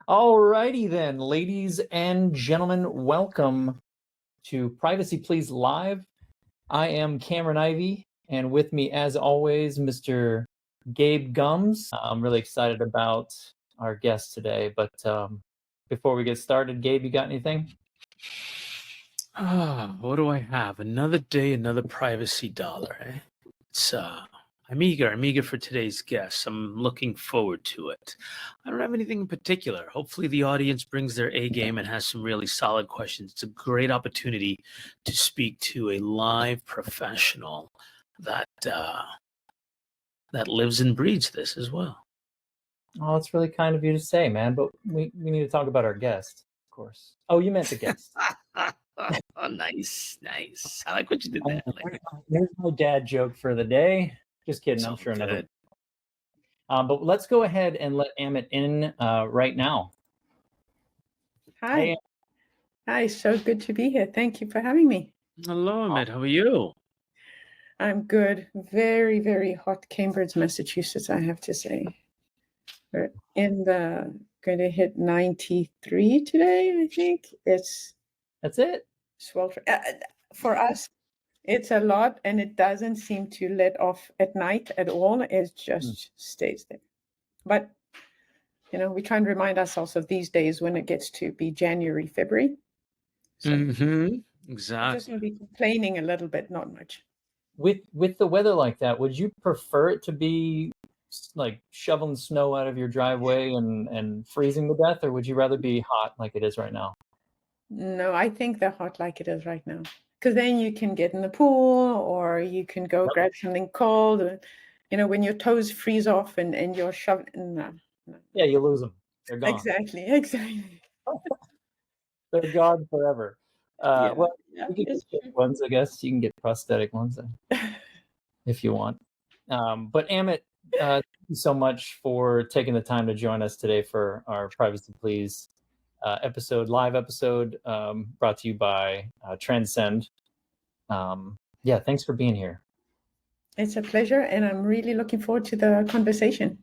Alrighty then, ladies and gentlemen, welcome to Privacy Please Live. I am Cameron Ivy, and with me, as always, Mr. Gabe Gums. I'm really excited about our guest today, but before we get started, Gabe, you got anything? What do I have? Another day, another privacy dollar. It's I'm eager for today's guest. I'm looking forward to it. I don't have anything in particular. Hopefully the audience brings their A game and has some really solid questions. It's a great opportunity to speak to a live professional that lives and breathes this as well. Oh, it's really kind of you to say, man, but we need to talk about our guest, of course. Oh, you meant the guest. Oh, nice. I like what you did there. There's my dad joke for the day. Just kidding. I'm sure another. But let's go ahead and let Amit in right now. Hi. Hey. Hi, so good to be here. Thank you for having me. Hello, Amit. How are you? I'm good. Very, very hot Cambridge, Massachusetts, I have to say. We're going to hit 93 today, I think. That's it? Sweltering. For us, it's a lot, and it doesn't seem to let off at night at all. It just stays there. But, we try and remind ourselves of these days when it gets to be January, February. So Exactly. I'm just going to be complaining a little bit, not much. With the weather like that, would you prefer it to be like shoveling snow out of your driveway and freezing to death, or would you rather be hot like it is right now? No, I think they're hot like it is right now. Because then you can get in the pool, or you can go grab something cold. When your toes freeze off and you're shoved in. No. Yeah, you lose them. They're gone. Exactly. They're gone forever. You can get ones, I guess. You can get prosthetic ones if you want. But Amit, thank you so much for taking the time to join us today for our Privacy Please live episode brought to you by Transcend. Thanks for being here. It's a pleasure, and I'm really looking forward to the conversation.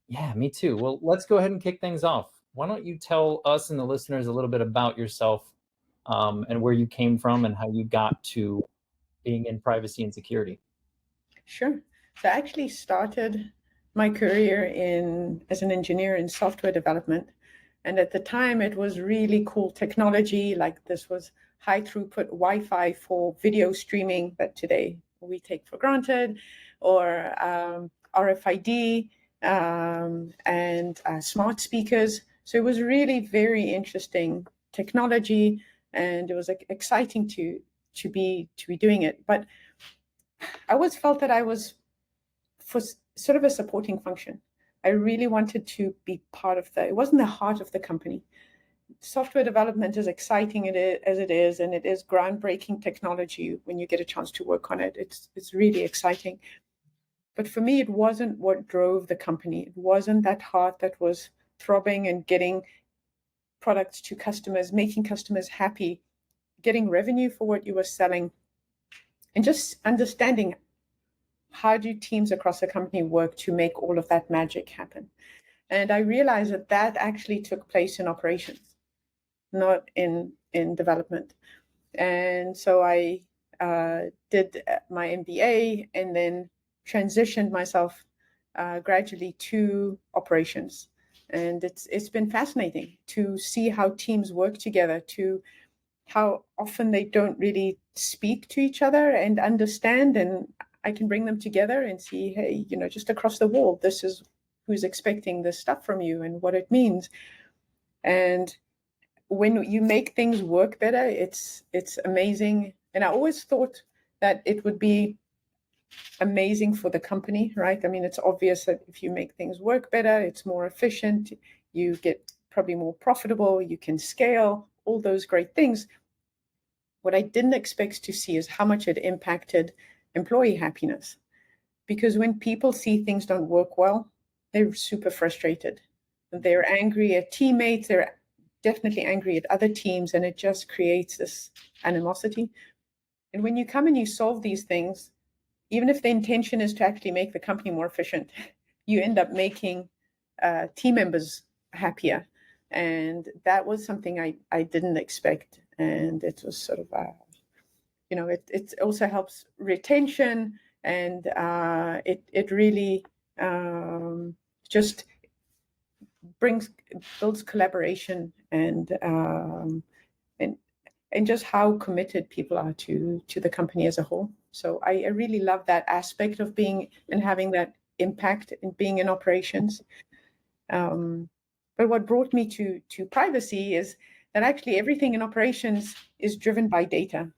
Yeah, me too. Well, let's go ahead and kick things off. Why don't you tell us and the listeners a little bit about yourself and where you came from and how you got to being in privacy and security? Sure. So I actually started my career as an engineer in software development. And at the time, it was really cool technology. Like this was high throughput Wi-Fi for video streaming that today we take for granted, or RFID and smart speakers. So it was really very interesting technology, and it was exciting to be doing it. But I always felt that I was for sort of a supporting function. I really wanted to be part of it wasn't the heart of the company. Software development is exciting as it is, and it is groundbreaking technology when you get a chance to work on it. It's really exciting. But for me, it wasn't what drove the company. It wasn't that heart that was throbbing and getting products to customers, making customers happy, getting revenue for what you were selling, and just understanding how do teams across the company work to make all of that magic happen. And I realized that actually took place in operations, not in development. And so I did my MBA and then transitioned myself gradually to operations. And it's been fascinating to see how teams work together, to how often they don't really speak to each other and understand. And I can bring them together and see, hey, just across the wall, this is who's expecting this stuff from you and what it means. And when you make things work better, it's amazing. And I always thought that it would be amazing for the company, right? I mean, it's obvious that if you make things work better, it's more efficient, you get probably more profitable, you can scale, all those great things. What I didn't expect to see is how much it impacted employee happiness. Because when people see things don't work well, they're super frustrated. They're angry at teammates, they're definitely angry at other teams, and it just creates this animosity. And when you come and you solve these things, even if the intention is to actually make the company more efficient, you end up making team members happier. And that was something I didn't expect. And it was sort of, it also helps retention, and it really just builds collaboration and just how committed people are to the company as a whole. So I really love that aspect of being and having that impact in being in operations. But what brought me to privacy is that actually everything in operations is driven by data,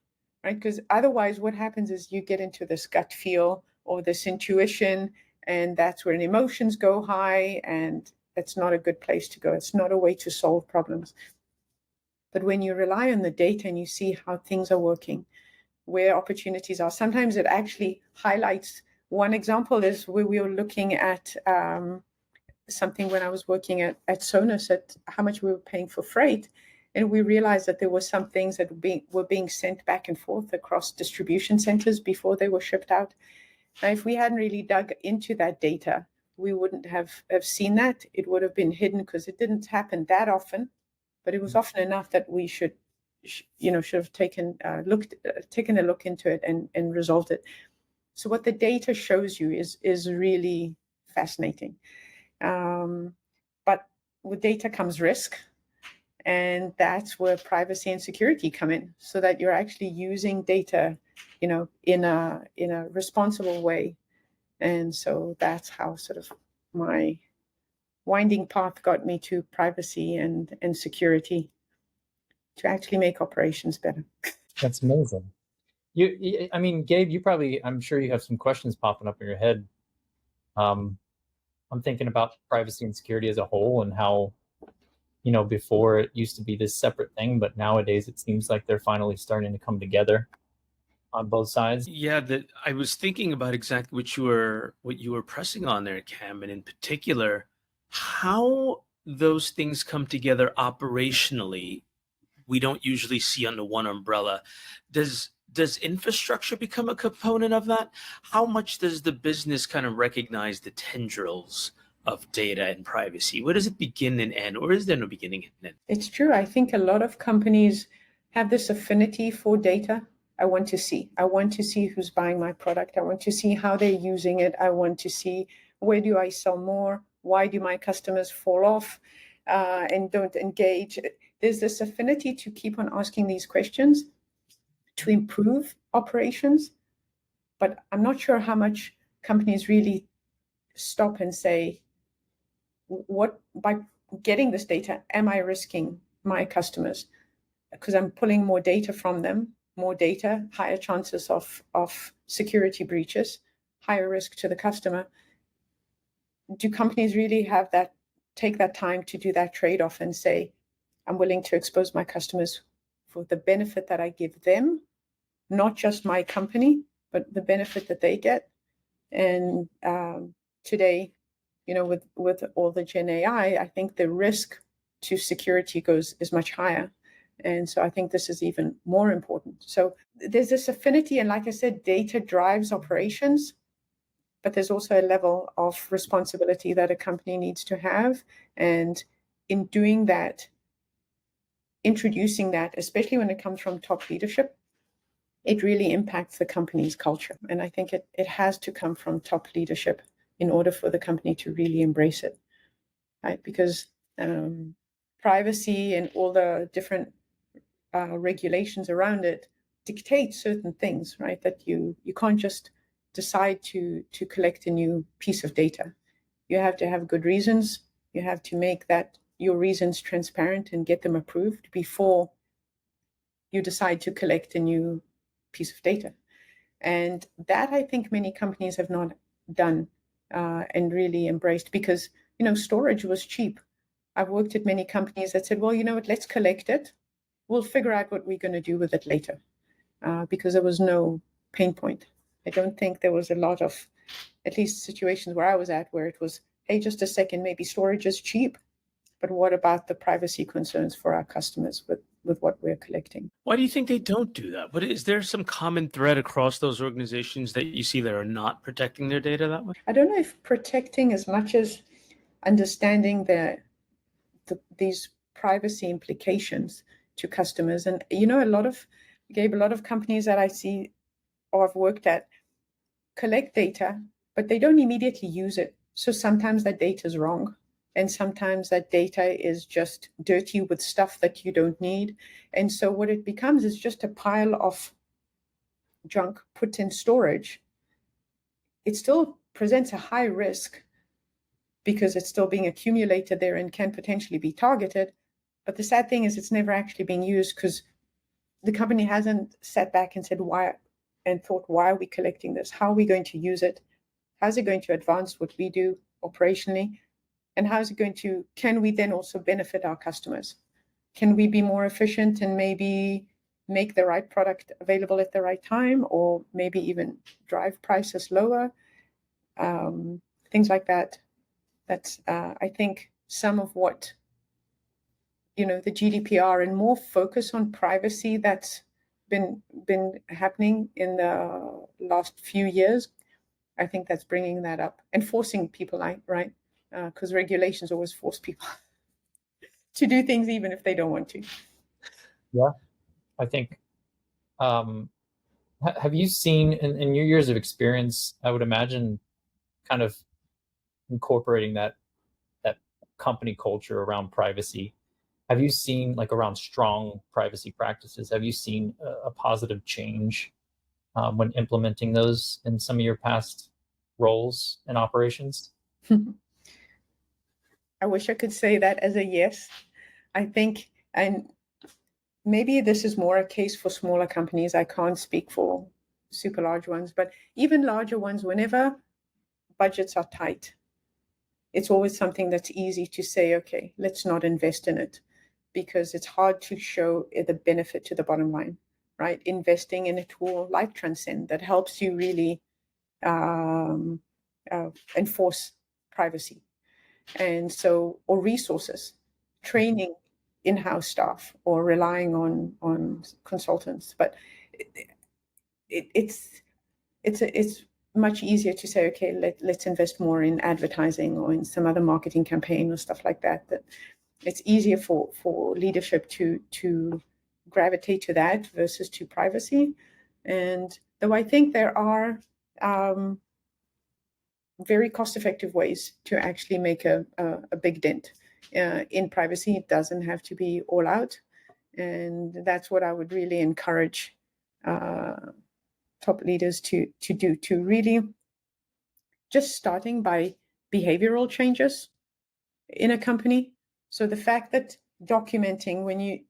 right? Because otherwise what happens is you get into this gut feel or this intuition, and that's when emotions go high, and that's not a good place to go. It's not a way to solve problems. But when you rely on the data and you see how things are working, where opportunities are, sometimes it actually highlights. One example is where we were looking at something when I was working at Sonos, at how much we were paying for freight. And we realized that there were some things that were being sent back and forth across distribution centers before they were shipped out. Now, if we hadn't really dug into that data, we wouldn't have seen that. It would have been hidden because it didn't happen that often, but it was often enough that we should have taken a look into it and resolved it. So what the data shows you is really fascinating. But with data comes risk, and that's where privacy and security come in, so that you're actually using data, in a responsible way. And so that's how sort of my winding path got me to privacy and security to actually make operations better. That's amazing. I mean, Gabe, I'm sure you have some questions popping up in your head. I'm thinking about privacy and security as a whole, and how, before it used to be this separate thing, but nowadays it seems like they're finally starting to come together on both sides. Yeah, I was thinking about exactly what you were pressing on there, Cam, and in particular, how those things come together operationally. We don't usually see under one umbrella. Does infrastructure become a component of that? How much does the business kind of recognize the tendrils of data and privacy? Where does it begin and end, or is there no beginning and end? It's true. I think a lot of companies have this affinity for data. I want to see who's buying my product. I want to see how they're using it. I want to see, where do I sell more? Why do my customers fall off and don't engage? There's this affinity to keep on asking these questions to improve operations. But I'm not sure how much companies really stop and say, what, by getting this data, am I risking my customers? Because I'm pulling more data from them, more data, higher chances of security breaches, higher risk to the customer. Do companies really take that time to do that trade-off and say, I'm willing to expose my customers for the benefit that I give them, not just my company, but the benefit that they get? And today, with all the Gen AI, I think the risk to security is much higher. And so I think this is even more important. So there's this affinity, and like I said, data drives operations, but there's also a level of responsibility that a company needs to have. And in doing that, introducing that, especially when it comes from top leadership, it really impacts the company's culture. And I think it has to come from top leadership in order for the company to really embrace it, right? Because privacy and all the different regulations around it dictate certain things, right? That you can't just decide to collect a new piece of data. You have to have good reasons. You have to make your reasons transparent and get them approved before you decide to collect a new piece of data. And that, I think, many companies have not done and really embraced, because storage was cheap. I've worked at many companies that said, well, you know what, let's collect it. We'll figure out what we're going to do with it later, because there was no pain point. I don't think there was a lot of, at least situations where I was at, where it was, hey, just a second, maybe storage is cheap, but what about the privacy concerns for our customers with what we're collecting? Why do you think they don't do that? What is there some common thread across those organizations that you see that are not protecting their data that way? I don't know if protecting as much as understanding these privacy implications to customers. And, a lot of companies that I see or I've worked at collect data, but they don't immediately use it. So sometimes that data is wrong. And sometimes that data is just dirty with stuff that you don't need. And so what it becomes is just a pile of junk put in storage. It still presents a high risk because it's still being accumulated there and can potentially be targeted. But the sad thing is it's never actually being used because the company hasn't sat back and said why and thought, why are we collecting this? How are we going to use it? How's it going to advance what we do operationally? And how is it going to, can we then also benefit our customers? Can we be more efficient and maybe make the right product available at the right time, or maybe even drive prices lower? Things like that. That's, I think, some of what, the GDPR and more focus on privacy that's been happening in the last few years. I think that's bringing that up and forcing people out, right? Because regulations always force people to do things even if they don't want to. Yeah, I think. Have you seen in your years of experience, I would imagine, kind of incorporating that company culture around privacy? Have you seen, like, around strong privacy practices? Have you seen a positive change when implementing those in some of your past roles and operations? I wish I could say that as a yes. I think, and maybe this is more a case for smaller companies. I can't speak for super large ones, but even larger ones, whenever budgets are tight, it's always something that's easy to say, okay, let's not invest in it, because it's hard to show the benefit to the bottom line, right? Investing in a tool like Transcend that helps you really enforce privacy. And so, or resources, training in-house staff, or relying on consultants. But it's much easier to say, okay, let's invest more in advertising or in some other marketing campaign or stuff like that. That it's easier for leadership to gravitate to that versus to privacy. And though I think there are very cost-effective ways to actually make a big dent in privacy. It doesn't have to be all out. And that's what I would really encourage top leaders to do, to really just starting by behavioral changes in a company. So the fact that documenting when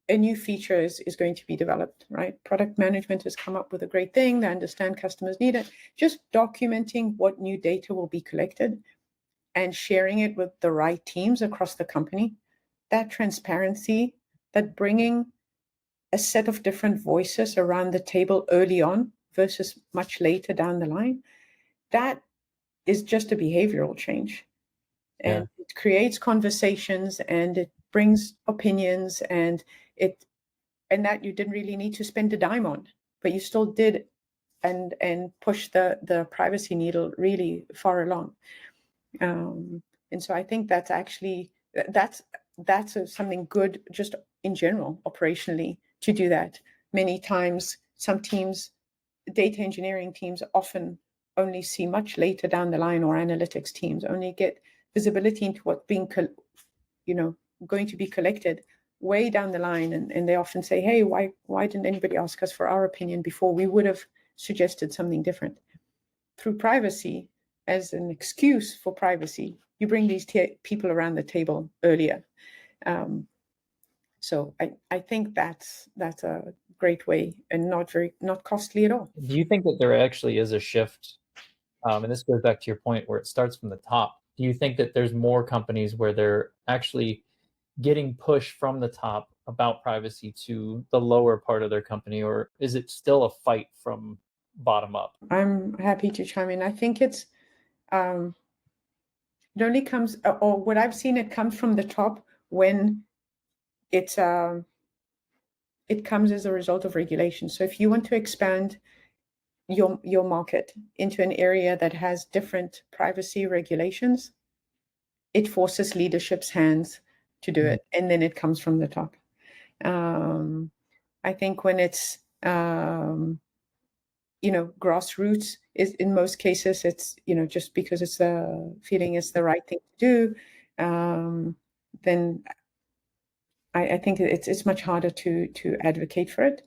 a new feature is going to be developed, right? Product management has come up with a great thing. They understand customers need it. Just documenting what new data will be collected and sharing it with the right teams across the company. That transparency, that bringing a set of different voices around the table early on versus much later down the line, that is just a behavioral change. And it creates conversations and it brings opinions, and that you didn't really need to spend a dime on, but you still did and push the privacy needle really far along. And so I think that's actually that's something good just in general operationally to do that. Many times some teams, data engineering teams, often only see much later down the line, or analytics teams only get visibility into what's being going to be collected way down the line, and they often say, hey, why didn't anybody ask us for our opinion before? We would have suggested something different. Through privacy, as an excuse for privacy, you bring these people around the table earlier. So I think that's a great way, and not costly at all. Do you think that there actually is a shift? And this goes back to your point where it starts from the top. Do you think that there's more companies where they're actually getting pushed from the top about privacy to the lower part of their company, or is it still a fight from bottom up? I'm happy to chime in. I think it only comes, or what I've seen, it comes from the top when it comes as a result of regulation. So if you want to expand your market into an area that has different privacy regulations, it forces leadership's hands to do it, and then it comes from the top. I think when it's grassroots, is in most cases it's just because it's a feeling it's the right thing to do, then I think it's much harder to advocate for it,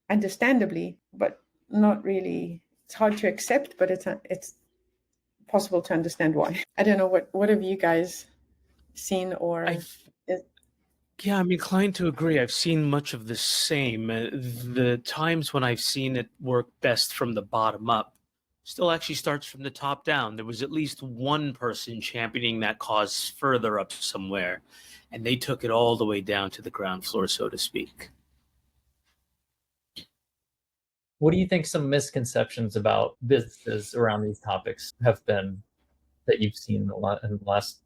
understandably, but not really. It's hard to accept, but it's possible to understand why. I don't know what have you guys seen or. Yeah, I'm inclined to agree. I've seen much of the same. The times when I've seen it work best from the bottom up still actually starts from the top down. There was at least one person championing that cause further up somewhere, and they took it all the way down to the ground floor, so to speak. What do you think some misconceptions about businesses around these topics have been that you've seen a lot in the last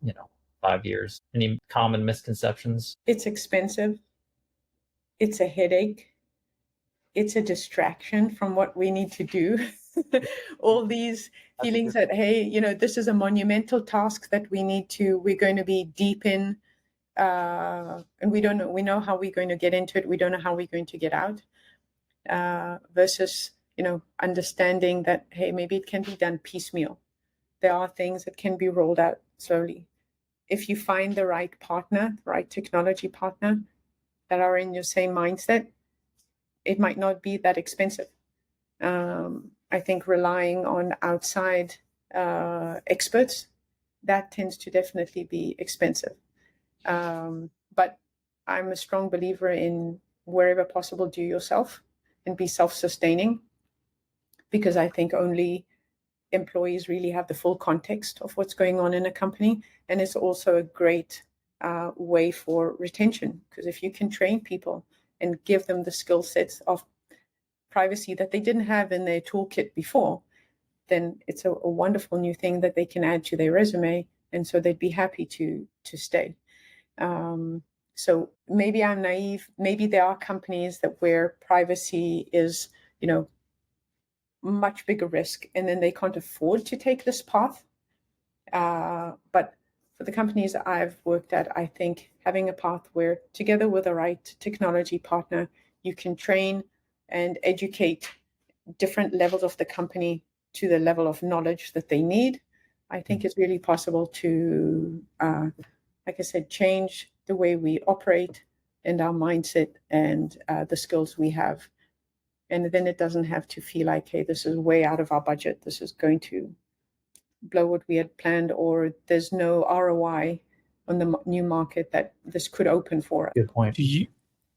5 years? Any common misconceptions? It's expensive. It's a headache. It's a distraction from what we need to do. All these feelings that, hey, this is a monumental task that we're going to be deep in, and we know how we're going to get into it. We don't know how we're going to get out, versus, understanding that, hey, maybe it can be done piecemeal. There are things that can be rolled out slowly. If you find the right partner, the right technology partner that are in your same mindset, it might not be that expensive. I think relying on outside experts, that tends to definitely be expensive. But I'm a strong believer in wherever possible, do yourself and be self-sustaining, because I think only employees really have the full context of what's going on in a company. And it's also a great way for retention, because if you can train people and give them the skill sets of privacy that they didn't have in their toolkit before, then it's a wonderful new thing that they can add to their resume, and so they'd be happy to stay. So maybe I'm naive. Maybe there are companies where privacy is, much bigger risk, and then they can't afford to take this path. But for the companies I've worked at, I think having a path where, together with the right technology partner, you can train and educate different levels of the company to the level of knowledge that they need, I think it's really possible to, like I said, change the way we operate and our mindset and the skills we have. And then it doesn't have to feel like, hey, this is way out of our budget. This is going to blow what we had planned, or there's no ROI on the new market that this could open for us. Good point.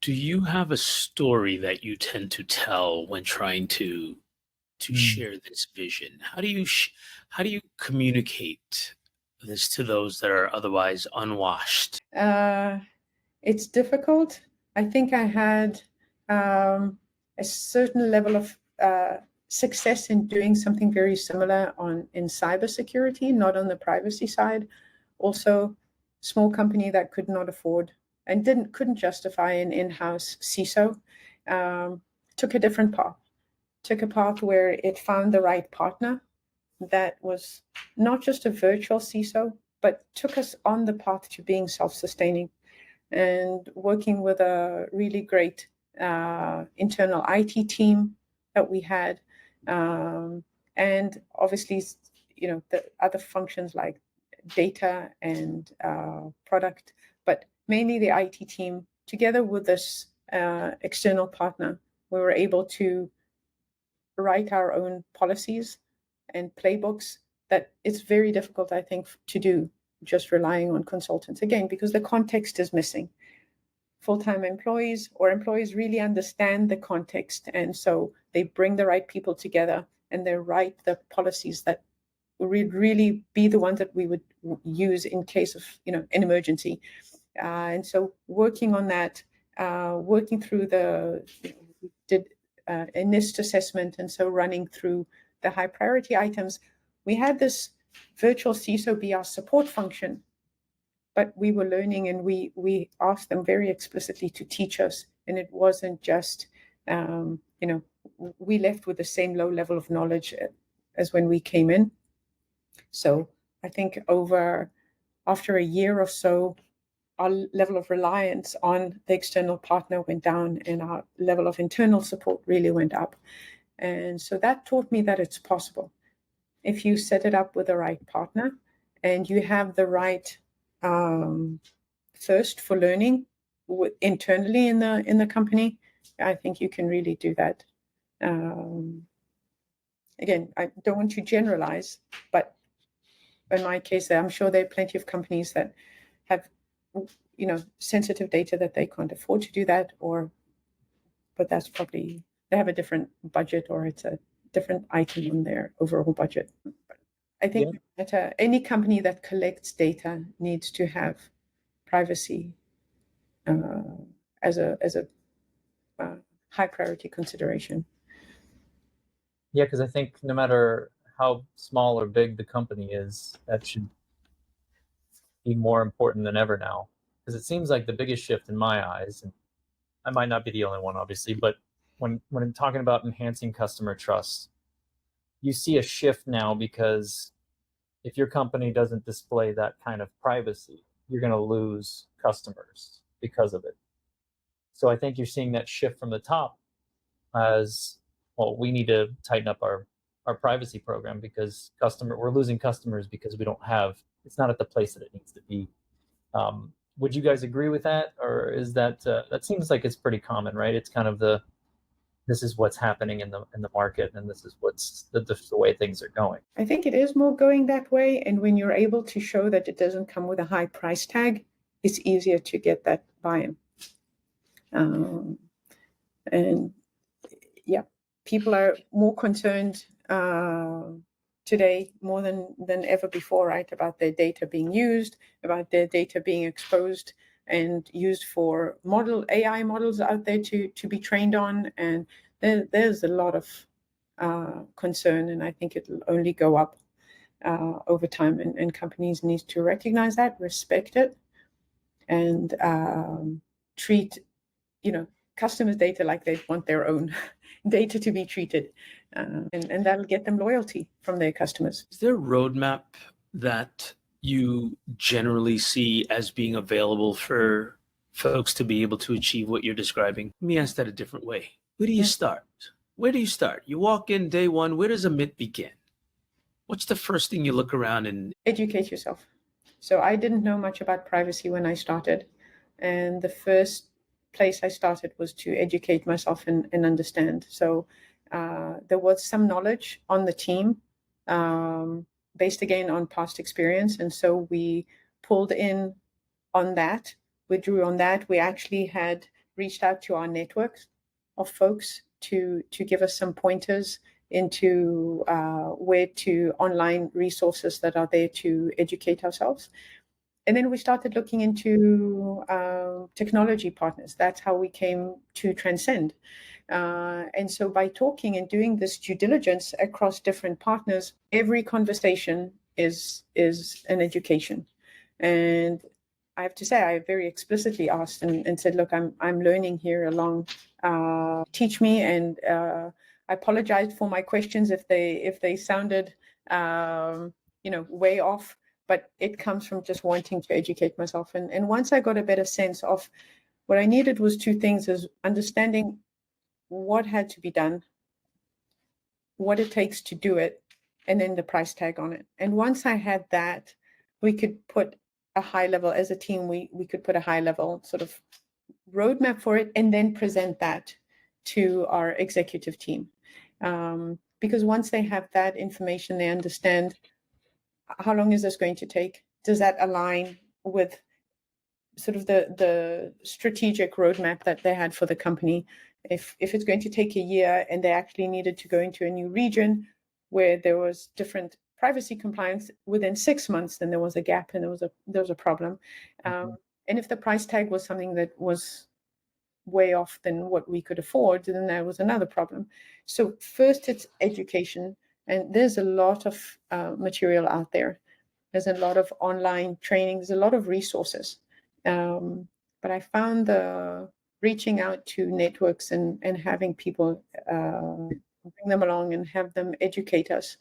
Do you have a story that you tend to tell when trying to share this vision? How do you communicate this to those that are otherwise unwashed? It's difficult. I think I had a certain level of success in doing something very similar in cybersecurity, not on the privacy side. Also, small company that could not afford and couldn't justify an in-house CISO, took a different path. Took a path where it found the right partner that was not just a virtual CISO, but took us on the path to being self-sustaining and working with a really great internal IT team that we had. And obviously, the other functions like data and product, but mainly the IT team, together with this external partner, we were able to write our own policies and playbooks that it's very difficult, I think, to do just relying on consultants, again, because the context is missing. Full-time employees or employees really understand the context, and so they bring the right people together and they write the policies that would really be the ones that we would use in case of an emergency. And so working on that, working through we did a NIST assessment, and so running through the high priority items, we had this virtual CISO be our support function, but we were learning, and we asked them very explicitly to teach us, and it wasn't just we left with the same low level of knowledge as when we came in. So I think over after a year or so, our level of reliance on the external partner went down and our level of internal support really went up. And so that taught me that it's possible. If you set it up with the right partner and you have the right thirst for learning internally in the company, I think you can really do that. Again, I don't want to generalize, but in my case, I'm sure there are plenty of companies that have, sensitive data that they can't afford to do that, but that's probably, they have a different budget or it's a different item on their overall budget. But I think that any company that collects data needs to have privacy as a high priority consideration. Yeah, because I think no matter how small or big the company is, that should be more important than ever now. Because it seems like the biggest shift in my eyes, and I might not be the only one, obviously, but when I'm talking about enhancing customer trust, you see a shift now because if your company doesn't display that kind of privacy, you're going to lose customers because of it. So I think you're seeing that shift from the top as, well, we need to tighten up our privacy program because we're losing customers because we don't have, it's not at the place that it needs to be. Would you guys agree with that? Or is that, that seems like it's pretty common, right? It's kind of this is what's happening in the market, and this is what's the way things are going. I think it is more going that way. And when you're able to show that it doesn't come with a high price tag, it's easier to get that buy-in. And yeah, people are more concerned today more than ever before, right? About their data being used, about their data being exposed and used for AI models out there to be trained on. And there's a lot of concern, and I think it'll only go up over time. And companies need to recognize that, respect it, and treat, customers' data like they want their own data to be treated. And that'll get them loyalty from their customers. Is there a roadmap that you generally see as being available for folks to be able to achieve what you're describing? Let me ask that a different way. Where do you start? Where do you start? You walk in day one, where does Amit begin? What's the first thing you look around and... Educate yourself. So I didn't know much about privacy when I started. And the first place I started was to educate myself and understand. So there was some knowledge on the team based again on past experience. And so we pulled in on that. We drew on that. We actually had reached out to our networks of folks to give us some pointers into where to online resources that are there to educate ourselves. And then we started looking into technology partners. That's how we came to Transcend. And so by talking and doing this due diligence across different partners, every conversation is an education. And I have to say, I very explicitly asked and said, look, I'm learning here along, teach me. And I apologized for my questions if they sounded, way off. But it comes from just wanting to educate myself. And once I got a better sense of what I needed was two things: is understanding what had to be done, what it takes to do it, and then the price tag on it. And once I had that, we could put a high level, as a team, we could put a high level sort of roadmap for it and then present that to our executive team. Because once they have that information, they understand, how long is this going to take? Does that align with sort of the strategic roadmap that they had for the company? If it's going to take a year and they actually needed to go into a new region where there was different privacy compliance within 6 months, then there was a gap and there was a problem. And if the price tag was something that was way off than what we could afford, then there was another problem. So first, it's education. And there's a lot of material out there. There's a lot of online training. There's a lot of resources. But I found reaching out to networks and having people bring them along and have them educate us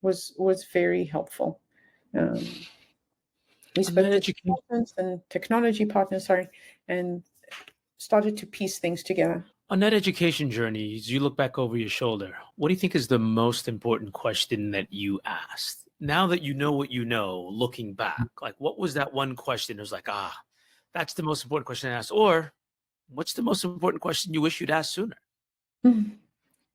was very helpful. We spoke to consultants and technology partners, and started to piece things together. On that education journey, as you look back over your shoulder, what do you think is the most important question that you asked? Now that you know what you know, looking back, like what was that one question? It was like, that's the most important question I asked. Or what's the most important question you wish you'd asked sooner?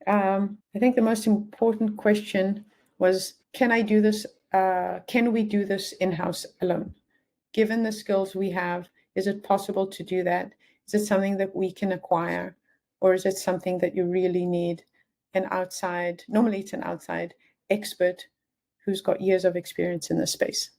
I think the most important question was, can I do this? Can we do this in-house alone? Given the skills we have, is it possible to do that? Is it something that we can acquire? Or is it something that you really need normally it's an outside expert who's got years of experience in this space?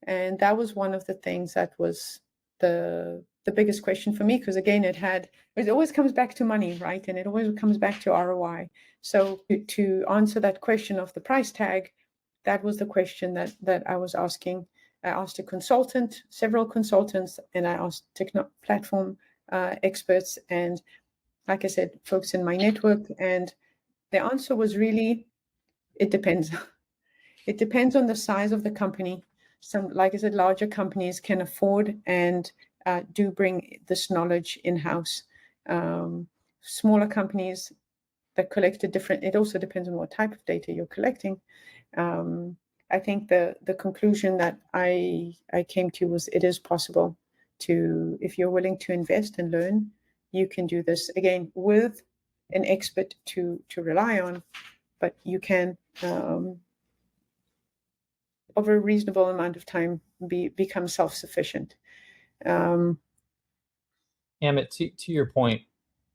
And that was one of the things that was the biggest question for me, because again, it always comes back to money, right? And it always comes back to ROI. So to answer that question of the price tag, that was the question that I was asking. I asked a consultant, several consultants, and I asked platform experts, and like I said, folks in my network. And the answer was really, it depends. It depends on the size of the company. Some, like I said, larger companies can afford and do bring this knowledge in-house. Smaller companies that collect it also depends on what type of data you're collecting. I think the conclusion that I came to was, it is possible to, if you're willing to invest and learn, you can do this, again, with an expert to rely on, but you can, over a reasonable amount of time, become self-sufficient. Amit, to your point,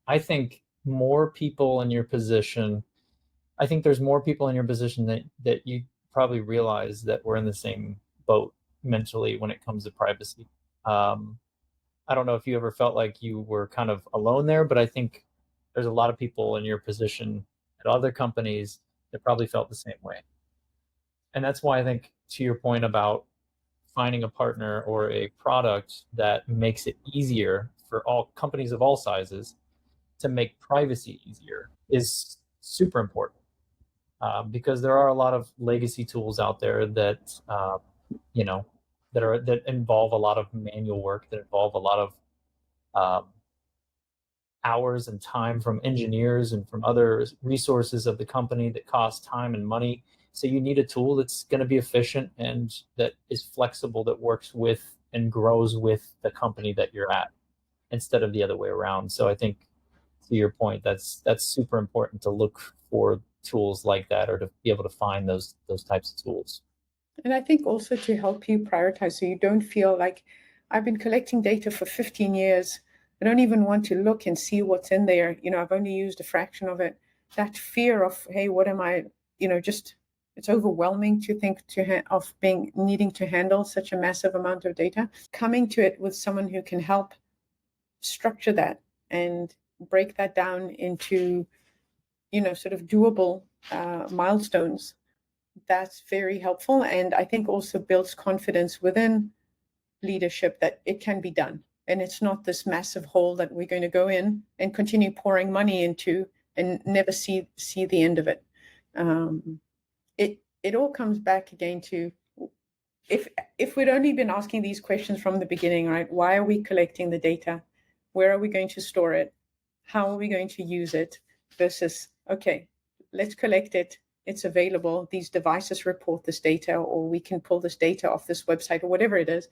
I think more people in your position, I think there's more people in your position that you probably realize that we're in the same boat mentally when it comes to privacy. I don't know if you ever felt like you were kind of alone there, but I think there's a lot of people in your position at other companies that probably felt the same way. And that's why I think, to your point about finding a partner or a product that makes it easier for all companies of all sizes to make privacy easier is super important. Because there are a lot of legacy tools out there that that involve a lot of manual work, that involve a lot of hours and time from engineers and from other resources of the company that cost time and money. So you need a tool that's going to be efficient and that is flexible, that works with and grows with the company that you're at, instead of the other way around. So I think, to your point, that's super important to look for tools like that, or to be able to find those types of tools. And I think also to help you prioritize, so you don't feel like, I've been collecting data for 15 years. I don't even want to look and see what's in there. I've only used a fraction of it. That fear of, hey, what am I, it's overwhelming to think of needing to handle such a massive amount of data. Coming to it with someone who can help structure that and break that down into, sort of doable milestones, that's very helpful. And I think also builds confidence within leadership that it can be done. And it's not this massive hole that we're going to go in and continue pouring money into and never see the end of it. It all comes back again to, if we'd only been asking these questions from the beginning, right? Why are we collecting the data? Where are we going to store it? How are we going to use it? Versus, okay, let's collect it. It's available. These devices report this data, or we can pull this data off this website, or whatever it is,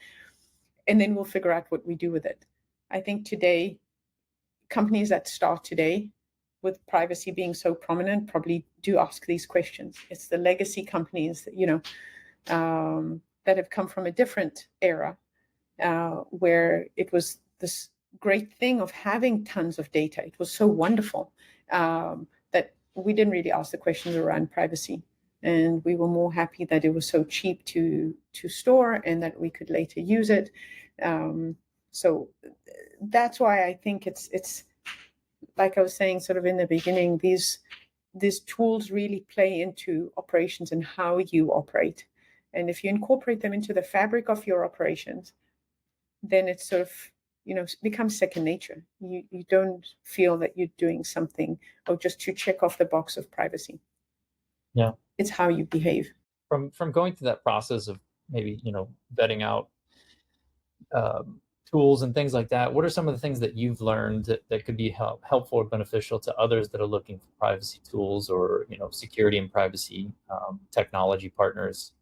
and then we'll figure out what we do with it. I think today, companies that start today, with privacy being so prominent, probably do ask these questions. It's the legacy companies that, that have come from a different era, where it was this great thing of having tons of data. It was so wonderful that we didn't really ask the questions around privacy. And we were more happy that it was so cheap to store and that we could later use it. So that's why I think it's like I was saying sort of in the beginning, these tools really play into operations and how you operate. And if you incorporate them into the fabric of your operations, then it's sort of, becomes second nature. You don't feel that you're doing something or just to check off the box of privacy. Yeah. It's how you behave. from going through that process of maybe, you know, vetting out tools and things like that, what are some of the things that you've learned that could be helpful or beneficial to others that are looking for privacy tools or, you know, security and privacy technology partners?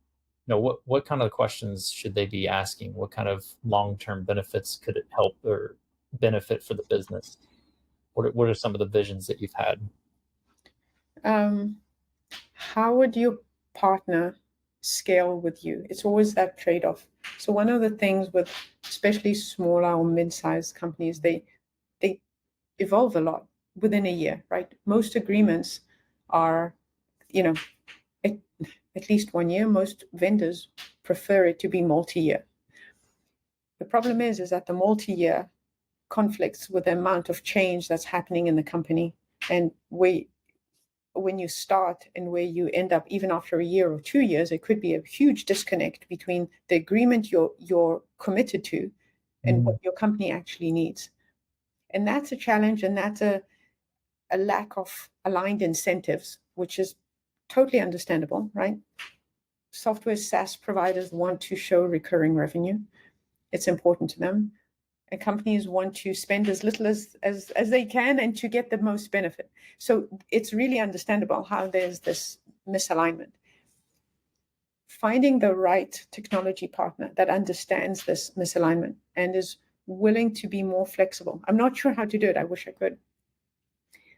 You know, what kind of questions should they be asking? What kind of long-term benefits could it help or benefit for the business? What are some of the visions that you've had? How would your partner scale with you? It's always that trade-off. So one of the things with especially smaller or mid-sized companies, they evolve a lot within a year, right? Most agreements are, you know, at least 1 year. Most vendors prefer it to be multi-year. The problem is that the multi-year conflicts with the amount of change that's happening in the company, and when you start and where you end up, even after a year or 2 years, it could be a huge disconnect between the agreement you're committed to and what your company actually needs. And that's a challenge, and that's a lack of aligned incentives, which is totally understandable, right? Software SaaS providers want to show recurring revenue. It's important to them. And companies want to spend as little as they can and to get the most benefit. So it's really understandable how there's this misalignment. Finding the right technology partner that understands this misalignment and is willing to be more flexible. I'm not sure how to do it. I wish I could.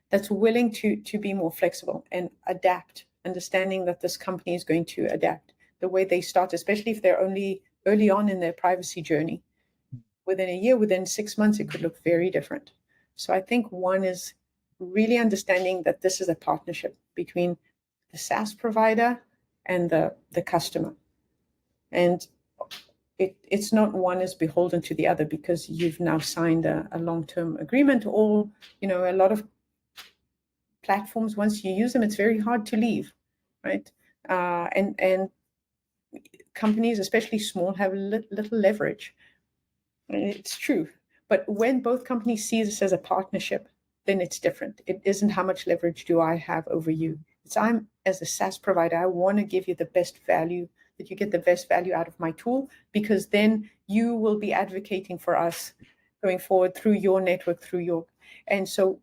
That's willing to be more flexible and adapt, understanding that this company is going to adapt the way they start, especially if they're only early on in their privacy journey. Within a year, within 6 months, it could look very different. So I think one is really understanding that this is a partnership between the SaaS provider and the customer. And it's not one is beholden to the other because you've now signed a long-term agreement. Or, you know, a lot of platforms, once you use them, it's very hard to leave, right? And companies, especially small, have little leverage. It's true. But when both companies see this as a partnership, then it's different. It isn't how much leverage do I have over you. It's I'm, as a SaaS provider, I want to give you the best value, that you get the best value out of my tool, because then you will be advocating for us going forward through your network, and so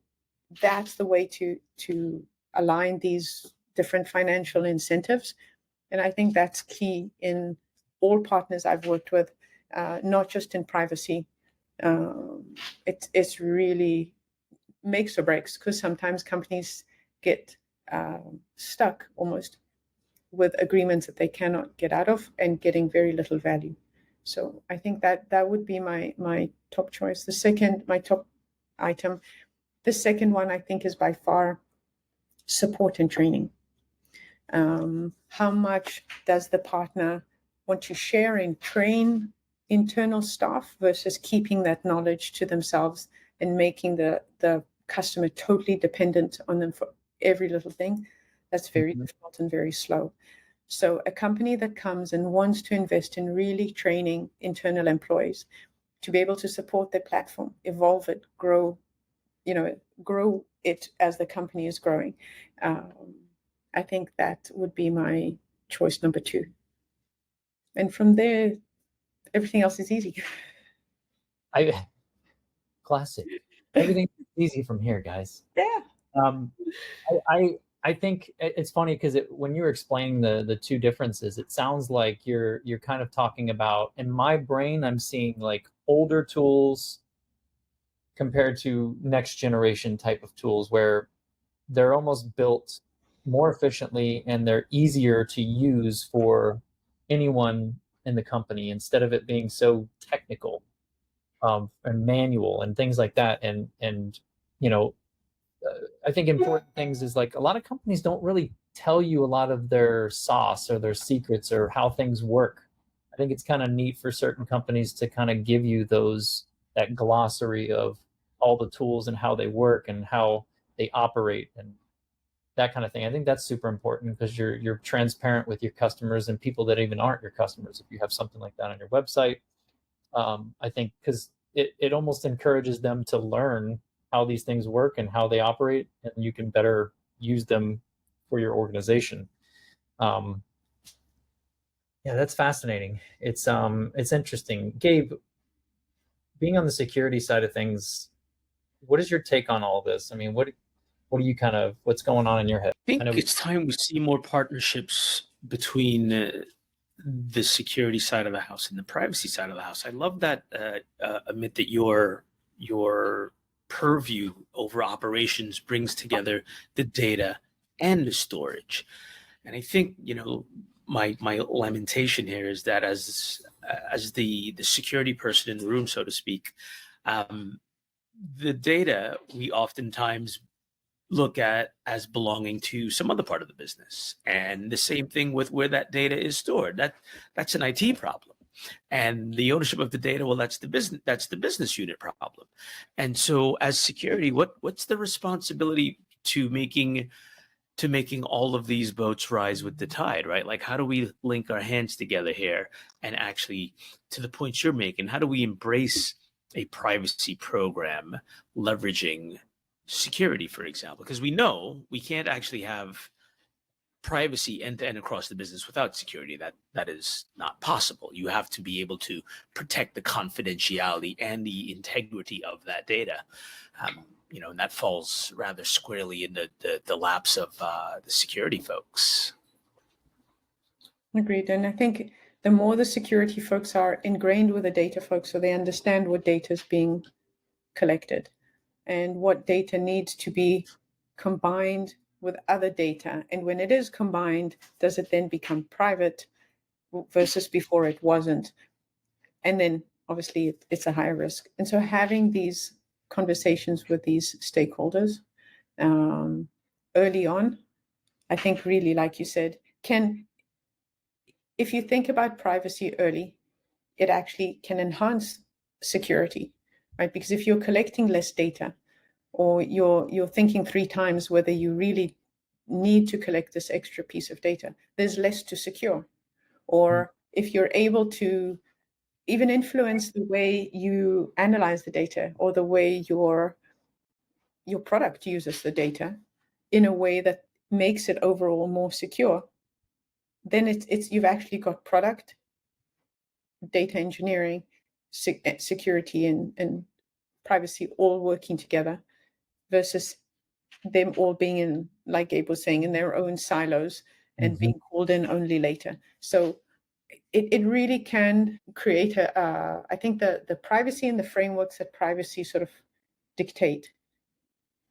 that's the way to align these different financial incentives. And I think that's key in all partners I've worked with. Not just in privacy. It's really makes or breaks, because sometimes companies get stuck almost with agreements that they cannot get out of and getting very little value. So I think that would be my top choice. My top item, the second one I think is by far support and training. How much does the partner want to share and train internal staff versus keeping that knowledge to themselves and making the customer totally dependent on them for every little thing? That's very difficult and very slow. So a company that comes and wants to invest in really training internal employees to be able to support their platform, evolve it, grow it as the company is growing. I think that would be my choice number 2. And from there, everything else is easy. Classic. Everything's easy from here, guys. Yeah. I think it's funny because when you were explaining the two differences, it sounds like you're kind of talking about, in my brain, I'm seeing like older tools compared to next generation type of tools where they're almost built more efficiently and they're easier to use for anyone in the company, instead of it being so technical and manual and things like that. And you know, I think important things is, like, a lot of companies don't really tell you a lot of their sauce or their secrets or how things work. I think it's kind of neat for certain companies to kind of give you that glossary of all the tools and how they work and how they operate and that kind of thing. I think that's super important because you're transparent with your customers and people that even aren't your customers. If you have something like that on your website, I think because it almost encourages them to learn how these things work and how they operate, and you can better use them for your organization. Yeah, that's fascinating. It's interesting. Gabe, being on the security side of things, what is your take on all this? I mean, what do you what's going on in your head? I think it's time we see more partnerships between the security side of the house and the privacy side of the house. I love that, Amit, that your purview over operations brings together the data and the storage. And I think, my lamentation here is that as the security person in the room, so to speak, the data we oftentimes look at as belonging to some other part of the business, and the same thing with where that data is stored. That's an IT problem, and the ownership of the data, well, that's the business unit problem. And so, as security, what's the responsibility to making all of these boats rise with the tide, right? Like, how do we link our hands together here, and actually, to the points you're making, how do we embrace a privacy program leveraging security, for example? Because we know we can't actually have privacy end to end across the business without security. That is not possible. You have to be able to protect the confidentiality and the integrity of that data. And that falls rather squarely in the laps of the security folks. Agreed. And I think the more the security folks are ingrained with the data folks, so they understand what data is being collected and what data needs to be combined with other data. And when it is combined, does it then become private versus before it wasn't? And then obviously it's a higher risk. And so having these conversations with these stakeholders early on, I think really, like you said, if you think about privacy early, it actually can enhance security, right? Because if you're collecting less data, or you're thinking 3 times whether you really need to collect this extra piece of data, there's less to secure. Or if you're able to even influence the way you analyze the data, or the way your product uses the data in a way that makes it overall more secure, then it's you've actually got product, data engineering, security, and privacy all working together, versus them all being in, like Gabe was saying, in their own silos and being called in only later. So it really can create I think the privacy and the frameworks that privacy sort of dictate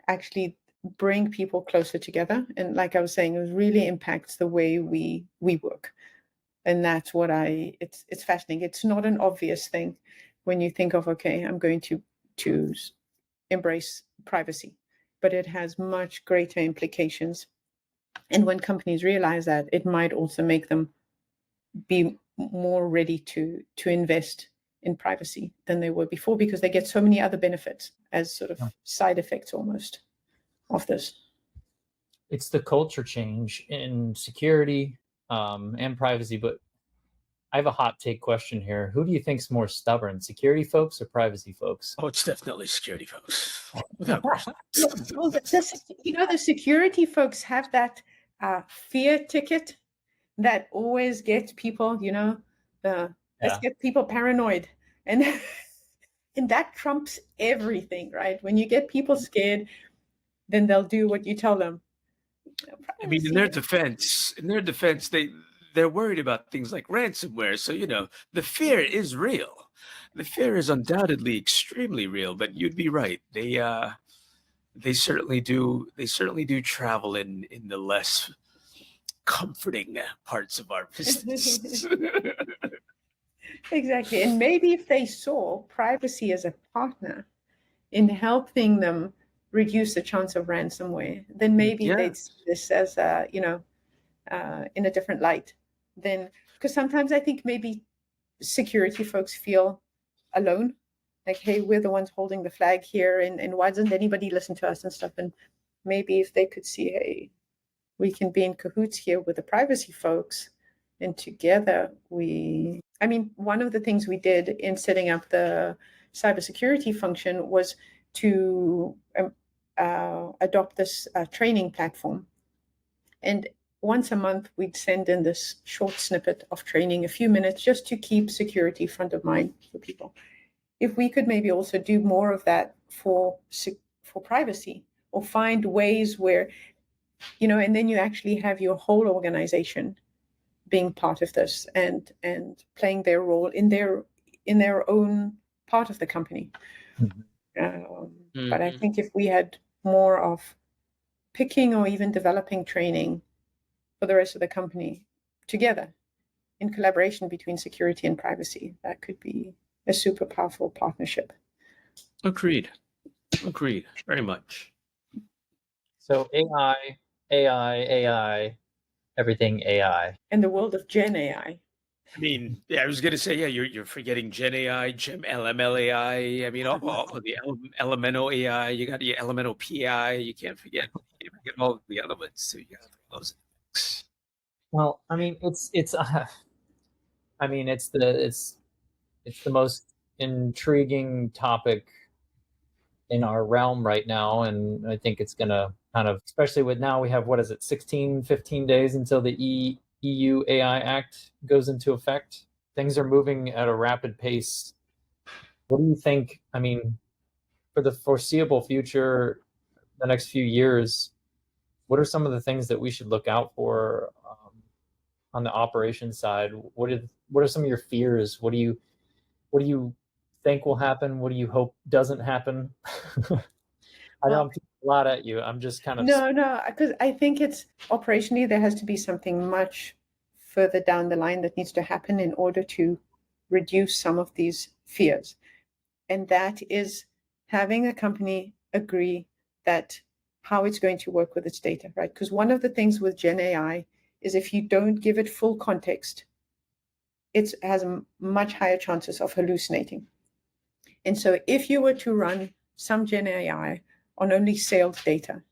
actually bring people closer together. And like I was saying, it really impacts the way we work. And that's what it's fascinating. It's not an obvious thing when you think of, okay, I'm going to embrace privacy, but it has much greater implications. And when companies realize that, it might also make them be more ready to invest in privacy than they were before, because they get so many other benefits as sort of side effects almost of this. It's the culture change in security and privacy. But I have a hot take question here. Who do you think's more stubborn, security folks or privacy folks? Oh, it's definitely security folks. Without question. Well, the security folks have that fear ticket that always gets people, let's get people paranoid. And and that trumps everything, right? When you get people scared, then they'll do what you tell them. I mean, in their defense, they're worried about things like ransomware. So, the fear is real. The fear is undoubtedly extremely real, but you'd be right. They certainly do. They certainly do travel in the less comforting parts of our business. Exactly. And maybe if they saw privacy as a partner in helping them reduce the chance of ransomware, then maybe they'd see this as in a different light. Then, because sometimes I think maybe security folks feel alone, like, hey, we're the ones holding the flag here, and why doesn't anybody listen to us and stuff? And maybe if they could see, hey, we can be in cahoots here with the privacy folks, and together one of the things we did in setting up the cybersecurity function was to adopt this training platform. And once a month, we'd send in this short snippet of training, a few minutes, just to keep security front of mind for people. If we could maybe also do more of that for privacy, or find ways where, and then you actually have your whole organization being part of this and playing their role in their own part of the company. But I think if we had more of picking or even developing training for the rest of the company together in collaboration between security and privacy, that could be a super powerful partnership. Agreed. Very much. So AI, everything AI. In the world of Gen AI. I mean, yeah, I was going to say, yeah, you're forgetting Gen AI, Gem LML AI. I mean, all the elemental AI. You got your elemental PI. You can't forget all the elements. So you got those. Well, I mean, it's the most intriguing topic in our realm right now, and I think it's gonna kind of, especially with now we have, 15 days until the EU AI Act goes into effect. Things are moving at a rapid pace. What do you think? I mean, for the foreseeable future, the next few years, what are some of the things that we should look out for on the operations side? What are some of your fears? What do you think will happen? What do you hope doesn't happen? I know I'm throwing a lot at you. I'm just kind of... No, because I think it's operationally, there has to be something much further down the line that needs to happen in order to reduce some of these fears. And that is having a company agree that how it's going to work with its data, right? Because one of the things with Gen AI is if you don't give it full context, it has much higher chances of hallucinating. And so if you were to run some Gen AI on only sales data,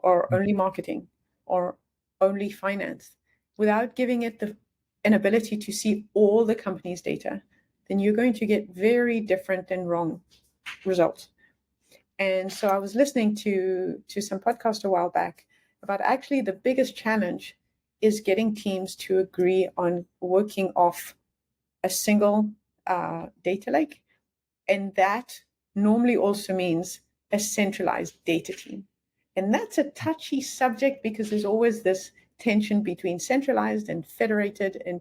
or only marketing, or only finance, without giving it an ability to see all the company's data, then you're going to get very different and wrong results. And so I was listening to some podcast a while back about actually the biggest challenge is getting teams to agree on working off a single data lake. And that normally also means a centralized data team. And that's a touchy subject because there's always this tension between centralized and federated. And,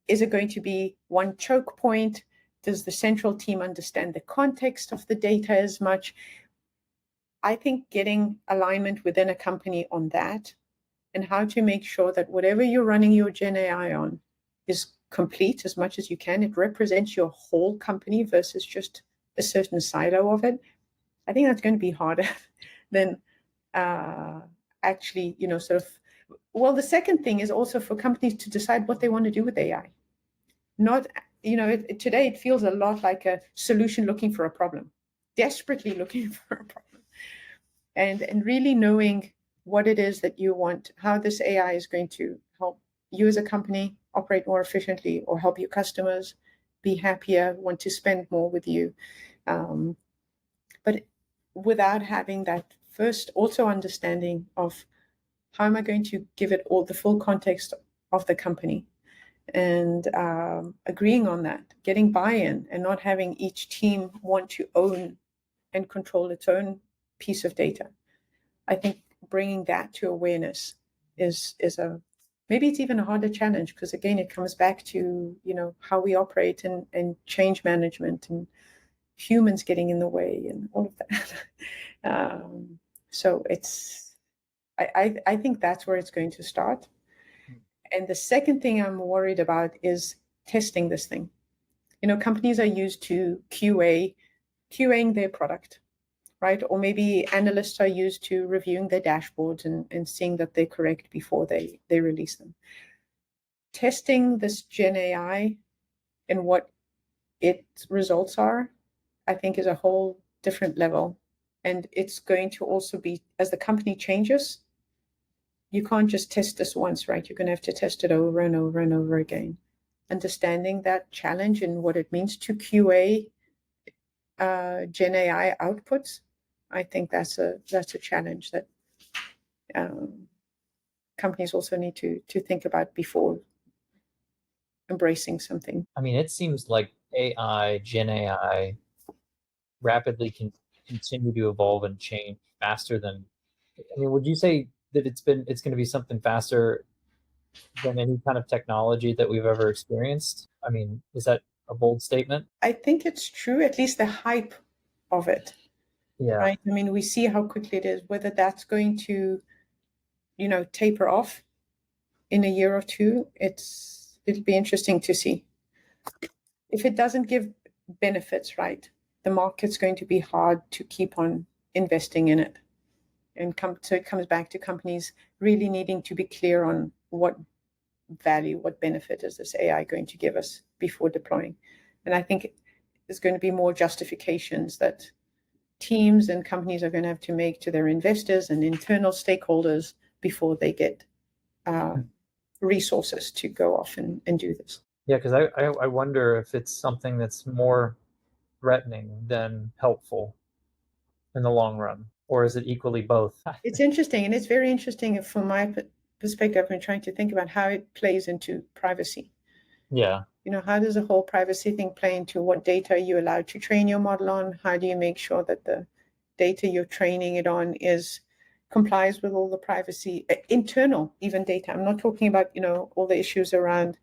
is it going to be one choke point? Does the central team understand the context of the data as much? I think getting alignment within a company on that and how to make sure that whatever you're running your Gen AI on is complete as much as you can. It represents your whole company versus just a certain silo of it. I think that's going to be harder than actually, the second thing is also for companies to decide what they want to do with AI. Not, today it feels a lot like a solution looking for a problem, desperately looking for a problem. And really knowing what it is that you want, how this AI is going to help you as a company operate more efficiently or help your customers be happier, want to spend more with you. But without having that first also understanding of how am I going to give it all the full context of the company, and agreeing on that, getting buy-in, and not having each team want to own and control its own piece of data. I think bringing that to awareness is maybe it's even a harder challenge, because again, it comes back to, how we operate and change management and humans getting in the way and all of that. So I think that's where it's going to start. And the second thing I'm worried about is testing this thing. Companies are used to QAing their product, right? Or maybe analysts are used to reviewing their dashboards and seeing that they're correct before they release them. Testing this Gen AI and what its results are, I think, is a whole different level. And it's going to also be, as the company changes, you can't just test this once, right? You're going to have to test it over and over and over again. Understanding that challenge and what it means to QA Gen AI outputs, I think that's a challenge that companies also need to think about before embracing something. I mean, it seems like Gen AI, rapidly continue to evolve and change faster than. I mean, would you say that it's going to be something faster than any kind of technology that we've ever experienced? I mean, is that a bold statement? I think it's true, at least the hype of it. Yeah. Right. I mean, we see how quickly it is. Whether that's going to, taper off in a year or two, it'll be interesting to see. If it doesn't give benefits, right, the market's going to be hard to keep on investing in it. And so it comes back to companies really needing to be clear on what value, what benefit is this AI going to give us before deploying. And I think there's going to be more justifications that teams and companies are going to have to make to their investors and internal stakeholders before they get resources to go off and do this. Yeah, because I wonder if it's something that's more threatening than helpful in the long run, or is it equally both? It's interesting, and it's very interesting from my perspective. I've been trying to think about how it plays into privacy. Yeah. How does the whole privacy thing play into what data are you allowed to train your model on? How do you make sure that the data you're training it on complies with all the privacy, internal even data? I'm not talking about, all the issues around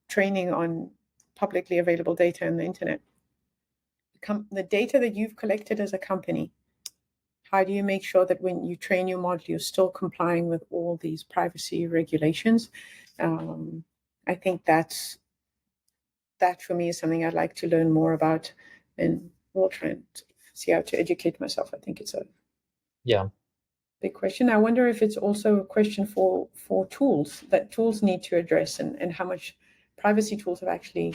training on publicly available data on the internet. The data that you've collected as a company, how do you make sure that when you train your model, you're still complying with all these privacy regulations? I think that for me is something I'd like to learn more about, and we'll try and see how to educate myself. I think it's a big question. I wonder if it's also a question for tools that tools need to address, and how much privacy tools have actually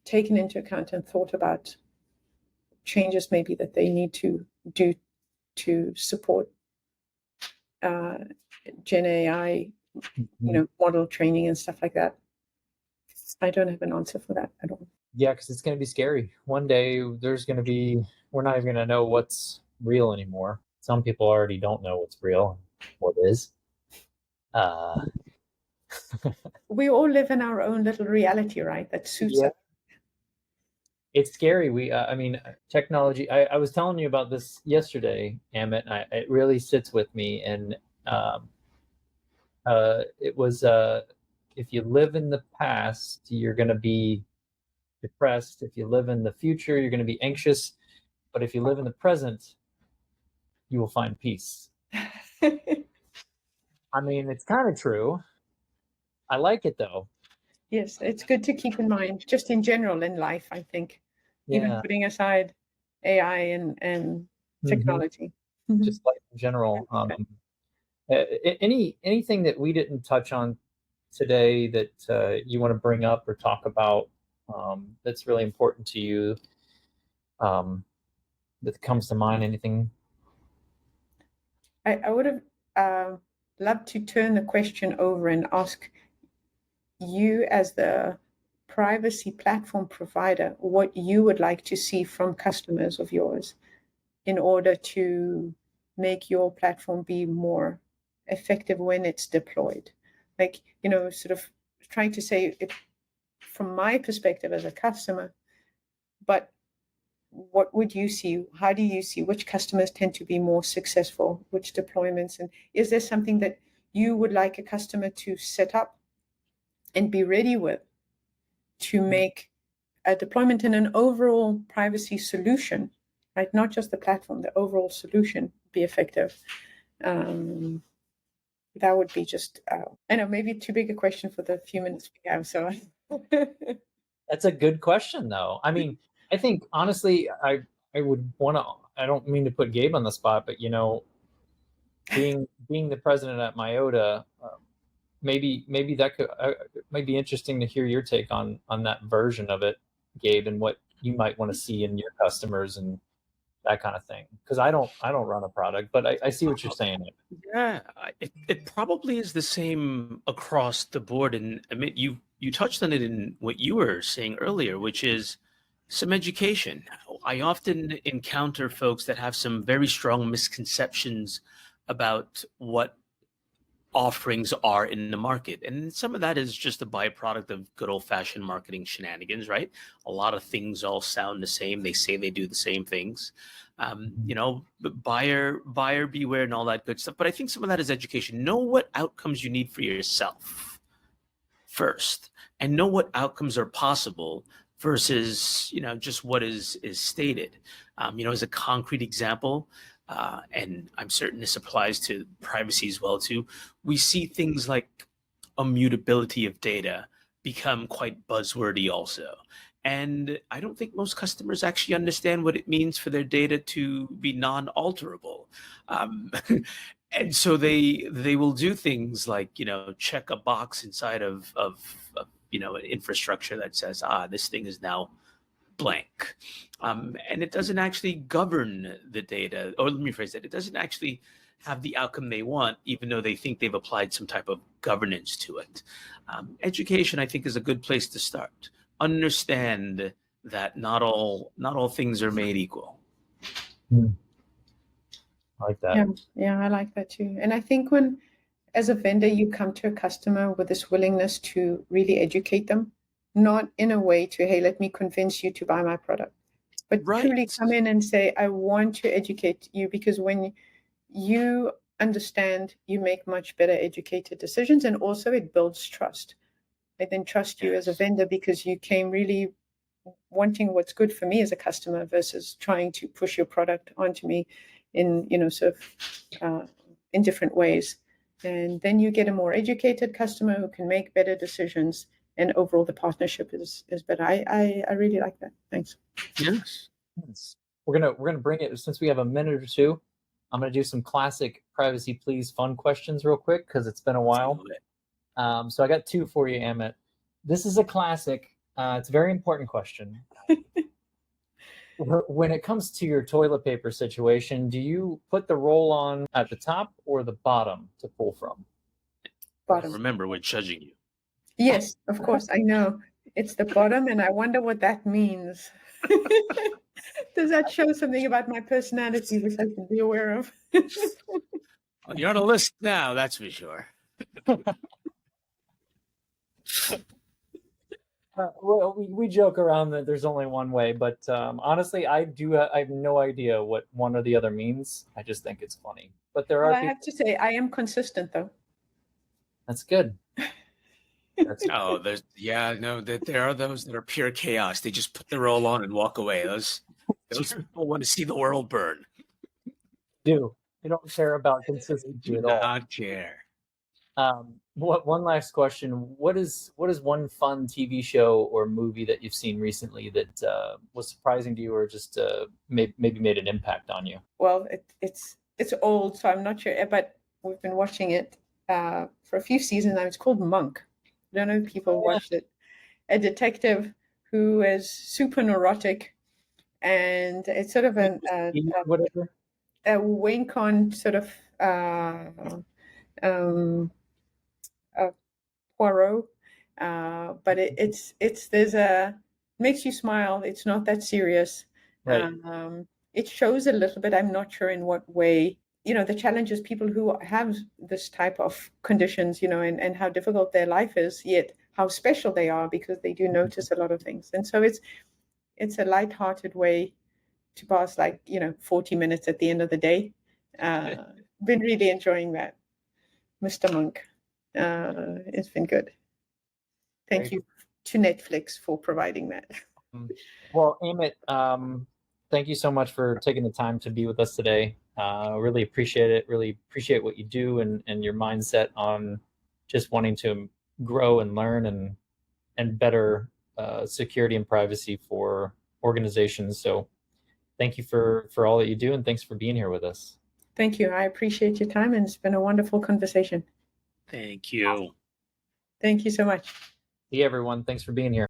taken into account and thought about changes maybe that they need to do to support Gen AI, model training and stuff like that. I don't have an answer for that at all. Yeah, because it's going to be scary. One day we're not even going to know what's real anymore. Some people already don't know what's real and what is. We all live in our own little reality, right? That suits us. It's scary. I mean, technology. I was telling you about this yesterday, Amit. It really sits with me, and it was if you live in the past, you're going to be depressed. If you live in the future, you're going to be anxious. But if you live in the present, you will find peace. I mean, it's kind of true. I like it though. Yes, it's good to keep in mind, just in general in life, I think. Even putting aside AI and technology. Just life in general. Anything that we didn't touch on today that you want to bring up or talk about that's really important to you, that comes to mind? Anything? I would have loved to turn the question over and ask you, as the privacy platform provider, what you would like to see from customers of yours in order to make your platform be more effective when it's deployed. Like, sort of trying to say it from my perspective as a customer, but what would you see? How do you see which customers tend to be more successful, which deployments? And is there something that you would like a customer to set up and be ready with to make a deployment in an overall privacy solution, right? Not just the platform, the overall solution be effective. That would be just, I know, maybe too big a question for the few minutes we have. So that's a good question, though. I mean, I think honestly, I would want to. I don't mean to put Gabe on the spot, but being the president at Myota, maybe that might be interesting to hear your take on that version of it, Gabe, and what you might want to see in your customers and that kind of thing. Because I don't run a product, but I see what you're saying. Yeah, it probably is the same across the board. And I mean, you touched on it in what you were saying earlier, which is some education. I often encounter folks that have some very strong misconceptions about what offerings are in the market. And some of that is just a byproduct of good old-fashioned marketing shenanigans, right? A lot of things all sound the same. They say they do the same things. You know, buyer beware and all that good stuff. But I think some of that is education. Know what outcomes you need for yourself first, and know what outcomes are possible versus, you know, just what is stated. You know, as a concrete example, and I'm certain this applies to privacy as well too, we see things like immutability of data become quite buzzwordy also. And I don't think most customers actually understand what it means for their data to be non-alterable. And so they will do things like, you know, check a box inside of you know, an infrastructure that says, this thing is now blank. And it doesn't actually govern the data, or let me phrase it, it doesn't actually have the outcome they want, even though they think they've applied some type of governance to it. Education, I think, is a good place to start. Understand that not all things are made equal. I like that. Yeah, I like that too. And I think when, as a vendor, you come to a customer with this willingness to really educate them, not in a way to, hey, let me convince you to buy my product, but truly come in and say, I want to educate you, because when you understand, you make much better educated decisions, and also it builds trust. I then trust you as a vendor because you came really wanting what's good for me as a customer versus trying to push your product onto me in, you know, sort of in different ways. And then you get a more educated customer who can make better decisions, and overall the partnership is better. I really like that. Thanks. Yes. We're gonna bring it, since we have a minute or two. I'm gonna do some classic Privacy Please fun questions real quick because it's been a while. So I got two for you, Amit. This is a classic. It's a very important question. When it comes to your toilet paper situation, do you put the roll-on at the top or the bottom to pull from? Bottom. Remember, we're judging you. Yes, of course, I know. It's the bottom, and I wonder what that means. Does that show something about my personality which I should be aware of? Well, you're on a list now, that's for sure. Well, we joke around that there's only one way, but honestly, I have no idea what one or the other means. I just think it's funny. But there are. I have to say, I am consistent, though. That's good. There are those that are pure chaos. They just put the roll on and walk away. Those people want to see the world burn. They don't care about consistency at all. Not care. One last question. What is one fun TV show or movie that you've seen recently that was surprising to you, or just maybe made an impact on you? Well, it's old, so I'm not sure, but we've been watching it for a few seasons now. It's called Monk. I don't know if people watched it. A detective who is super neurotic, and it's sort of a wink on sort of Poirot, but it's makes you smile. It's not that serious. Right. It shows a little bit. I'm not sure in what way. You know, the challenges people who have this type of conditions, you know, and how difficult their life is, yet how special they are because they do notice a lot of things. And so it's a lighthearted way to pass, like, you know, 40 minutes at the end of the day. Been really enjoying that. Mr. Monk. It's been good. Thank you to Netflix for providing that. Well, Amit, thank you so much for taking the time to be with us today. Really appreciate it. Really appreciate what you do and your mindset on just wanting to grow and learn and better security and privacy for organizations. So thank you for all that you do, and thanks for being here with us. Thank you. I appreciate your time, and it's been a wonderful conversation. Thank you. Thank you so much. See you, everyone. Thanks for being here.